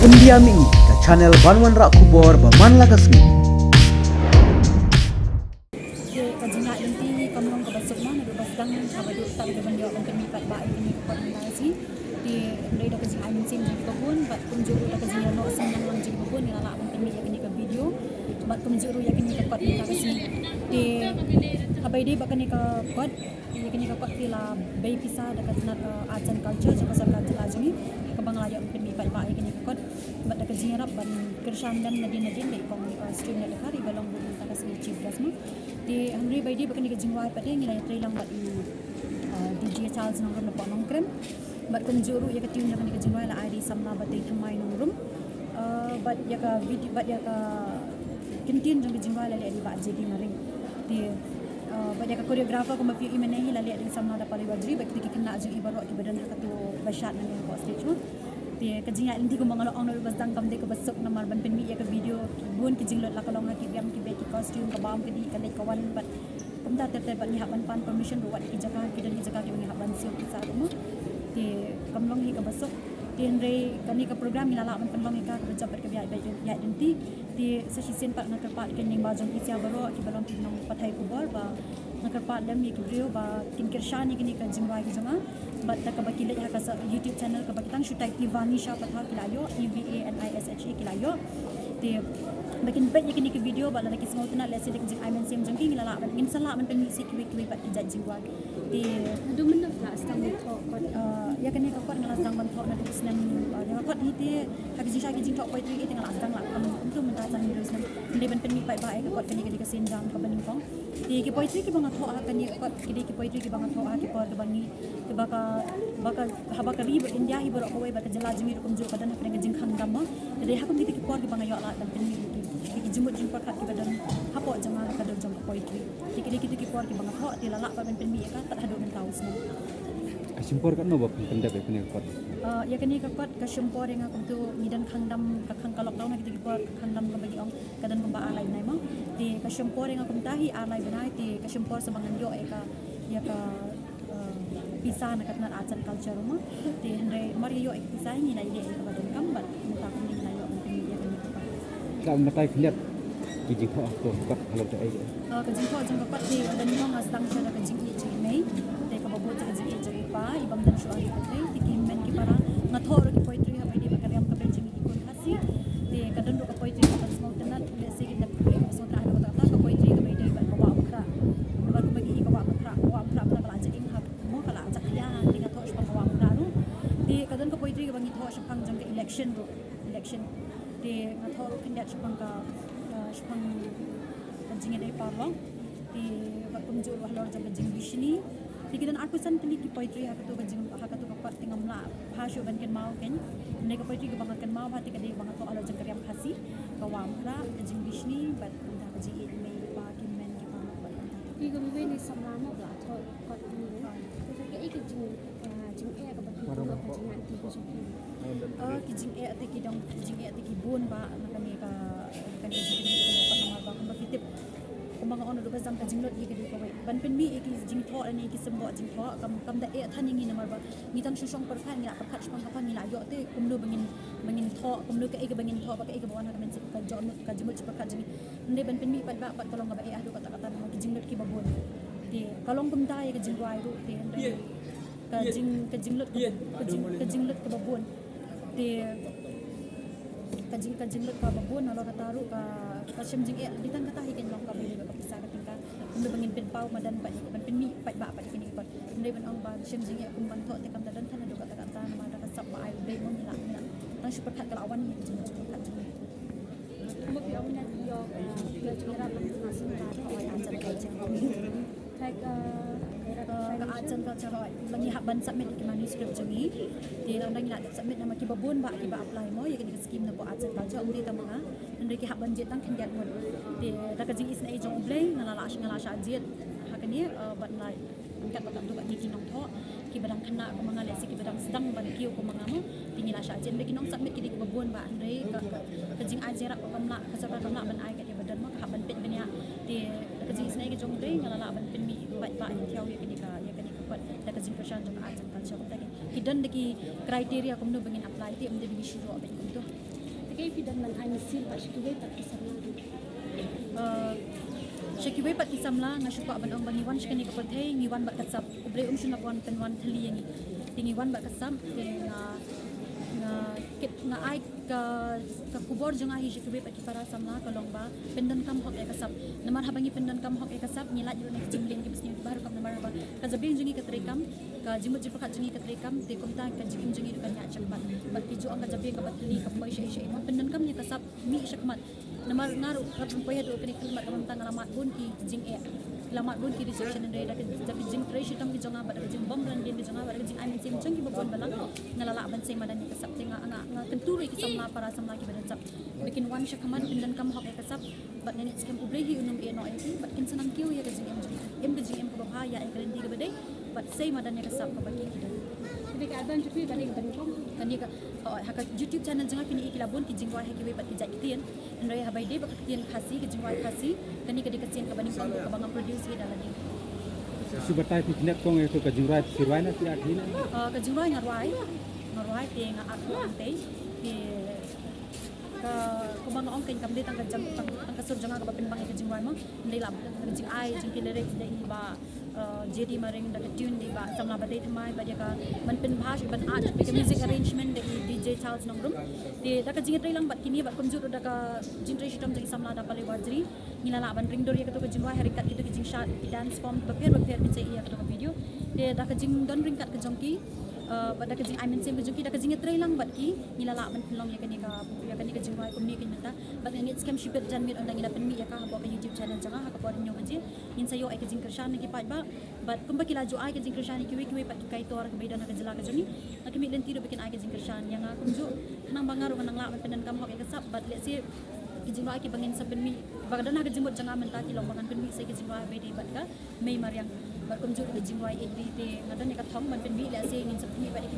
India Mi ke channel Banwan Rak Kubor Baman Lagasmi. Kajina inti kamlong kabasok mo nagbasdang habado ta gabanyo ang kamikat ba ini ko pagmasi di reda kajina minsin di babon bat kunjuru da kajina no asin nang lang di babon nilala ang kami yakini ka video bat kunjuru yakini ka pat kasi di habay di bakani ka pat yakini ka pat tila bay pisa da kajina arts and culture sa pasar culture ajmi kabang layo ang kami pat ba yakini ka pat bat da kajina ban kersandam nadin dai kong stream na hari balong bun ta kasi chief guest mo di hamri by di bakani ka jingwai pade ngilay tray lang bat DJ Charles nang rum nang krem bat kunjuru ya ka tune nakani ka jingwai la ID samna batay thamai nang rum bat ya ka video bat ya ka kintin jang jingwai la di ba jadi maring di bat ya ka choreographer ko mafi imenehi la di samna da pari wajri bat ki kena jing ibaro ki badan ka tu bashat nang ko stage mo di ka jinga inti ko mangalo ang no basdang kam de ka basok na marban penmi ya ka video bun ki jinglot la kalong ki biam ki be ki costume ka bam ki di ka kawan bat kumta tete bat ni haban pan permission buat ki jaga ki dan ki jaga ki ni haban siu ki sa mo di kamlong hi ka basok di andre kani ka program ilala man kamlong ka ka jabat ka biya ya inti di sa sisen pat na kerpat ken ning bajong ki sia baro ki balong ki nong pathai ko bor ba na kerpat dam ki video ba tin kershani ki ka jingwai ki jama bat ta ka bakile ha ka sa YouTube channel ka bakitang shutai Ivani sha patha kilayo EVANISHA kilayo di bakin bet yakini ke video ba la ki semua tena lesi dik jing aimen sim jang ki ngila ban ngin sala man pen si ki bat ki jing wa di du men la stang tho kot ya kani ka kot ngala stang ban tho na di snan ya kot hi ti ha ki jisha ki jing tho poi tri ti ngala stang la kam untuk menta san ni snan ndi ban pen mi pai ba ka kot kani ki ka sin jang ka ban kong di ki poi tri ki bang tho ha kani kot ki di ki poi tri ki bang tho ha ki por ka bangi ki baka haba ka ri ba india hi baro ko wai ba ka jala jimi kum ju kadan ha jing khang dam ma de ha kum di ki por ki bang yo la dan pen mi ki jumut jing pakat ki badan hapo jangan kada jam poetry dikit-dikit ki por ki bang tho ti lala pa ben mi ka tak hadu men taus mo asimpor kan no bap pendap e pene kot ya kani ka kot ka simpor yang aku tu ngidan khangdam ka khang kalok daw na ki por khangdam ka bagi ong kadan ko ba alay nay mo ti ka simpor yang aku tahi alay banay ti ka simpor sa bangan yo ka ya ka pisa na katna arts and culture mo ti hendre mario ek pisa ni na ide ka badan kambat muta ko ni layo ang pini ya kani ka kam na tay khliat ki jing ho ko kot halo ta ai ka jing ho jang ka kot ti dan mo mas tang sa ka jing ni mai te ka babo ka jing pa ibang dan shu ari ko ti kim men ki para ngatho ro ki poetry ha pai di ba karyam ka ben jing ikon hasi te ka dan ka poetry ka pas mo tanat le se ki na so tra ano ta ka poetry ka bai dai ba ka wa ukra ba ko bagi ka wa ukra pa la jing ha mo kala jak ya ti ka tho shu pa wa ukra ro ti ka dan ka poetry ka bangi tho shu pang jang ka election ti ngatho ro kin dat shu pang ka shpang jing dai parlong ti ba kumjur wa lor jang jing bishni ti kidan aku san tili ki poetry ha ka jing ha ka to ka tingam la phashu ban ken mau ken ne ka poetry ka bang ken mau ha ti ka dei bang to alo jang karyam khasi ka wam kra jing bishni bat ta ka ji me pa kim men ki pa ba ki ga mi ni samla mo la tho kot ni ko ke ik jing e ka ba ki ko ka jing an ti ko so ki jing e ati ki dong jing e ati ki bon ba na kami ka kan jing ko pa na ba ko fitip kumanga ono do bazam ka jinglot yi kedi ko ban pen mi ki jing tho ani ki sembo jing tho kam da e than ngi na mar ba ni tam shushong par khan ni par khat spang ka ni la yo te kum do bangin tho kum do ka e ka bangin tho ba ka e ka bawana ka men ka jon ka jimut par khat jing nde ban pen mi pa ba tolong ba e adu kata kata ma ki jinglot ki babon di kalong kum dai ka jingwai ru te nde ka jinglot ka babon di ka jinglot ka babon na ka taru ka syam jing e ditang kata hikin long ka beli ka pisa ka tingka kumdo bangin pen pau madan pa ni ban pen mi pa ba kini pa ndai ban ong ba syam jing e kum ban tho te kam dadan than do kata kata na ma ka sab ba ai be mo ni la tang super khat ka awan ni jing khat jing mo ki ong na yo yo chira ban na sin ta tho ai an chan ka jing like ka ajan ka charo bangi haban submit ki manuscript jangi di lang dang ila submit nama ki babun ba ki ba apply mo ya ki scheme na po ajan ka jong di ta mga ndai ki haban jet tang khanjat mo di da ka jing isna ejong blay ngala sha jet hakani ban lai kat ba tu ba ki kinong tho ki badang khana ko mga lesi ki badang sedang ban kiu ko mga mo tingila sha jet ndai kinong submit ki di babun ba ndai ka jing ajera ko kamla ka sa kamla ban ai ka di badan mo ka haban pet benya di ka jing isna ejong blay ngala ban pen mi ba thiau ya ki ka pat da ka jing persian jong arts and culture ta ki hidan de ki criteria kumno bangin apply ti amde bi shiro ba to Kay pidan man ay misil pa siya kiway pat isang lagi. Siya kiway pat isam la nga siya pa abanong bangiwan siya kani kapag hey ngiwan ba kasap ubre siya na buwan penwan thali yang tingiwan ba kasam nga kit nga ay ka kubor jung ahi siya kiway pat para samla kalong ba pendan kam hok kasap naman habangi pendan kam hok kasap nila jud na jingling gibis ni baru kam namar ba kazabi jungi katrekam ka jimut jipa ka jungi katrekam te kumta ka jingim jungi kan nya chakbat bat tijo ang kazabi ka batli ka boy siya imo pendan kam ni kasap mi siya kamat namar ngaru kapun poya do kini kelmat kam tang alamat bun ki jing lamat bun ki reception and reda tapi jing tray siya tam ki jonga ba jing bom ran din jonga ba jing amin sim jang ki babon balang nalala ban say madan ni kasap tinga nga kenturi ki samla para samla ki badan sap bikin wan siya kamat pendan kam hok kasap bat neni skem ubrehi unum e no ai bat kin sanang kiu ya ka jing em ka jing em ka ba ya ai kalendi ka badai bat say madan ni kasap ka bagi kita Jadi keadaan cukup balik ke Bangkok. kan dia haka YouTube channel jangan kini ikilabun ki jingwai haki we pat kijak kitian andai habai de bak kitian khasi ki jingwai khasi kani ka dikasian ka baning pang ka bangang produce ki dalam ni Subatai picnet kong itu ke jingrai sirwai na tiap ini. ka jingwai ngarwai te nga aku ante ki ka kubang ong kain kamde tang ka jang tang kasur jangan ka bapin bang ka jingwai mo ndai lam ka jing ai jing ki lyrics dai ba jadi maring da tune di ba samla badai thamai ba dia ka man pen bhash ban art bi music arrangement de DJ Charles Nongrum di da ka jingat lang bat kini ba kumjur da ka jinre shitam jang samla da pale wajri ngilala ban ring dor ya ka to ka jingwa harikat kita ka jing shot dance form prepare bi ce iya ka to video de da ka jing don ring kat ka jongki pada ka jing amin sem ka jongki da ka jingat lang bat ki ngilala ban pelong ya kani ka jingwa kumni kin mata bat ngit scam shipet jan mit ondang ina penmi ya ka ba ka YouTube channel janga ha ka pod nyo gaji in sayo ay ka jing kershan ni pat ba but kumba kila jo ay ka jing kershan kiwi pat kai tor ka bedan ka jela ka joni akimi lenti do bikin ay ka jing kershan yang kumju nang bangaru nang la penan kam hok ka sap but let's say ki jing ay ki bangin sa penmi bagdan ha ka jimut janga menta ki long bangan penmi sai ki jing ay be bat ka mei mariang bat kumju ka jing ay te ngadan ka thong man penmi let's say ngin sa penmi ba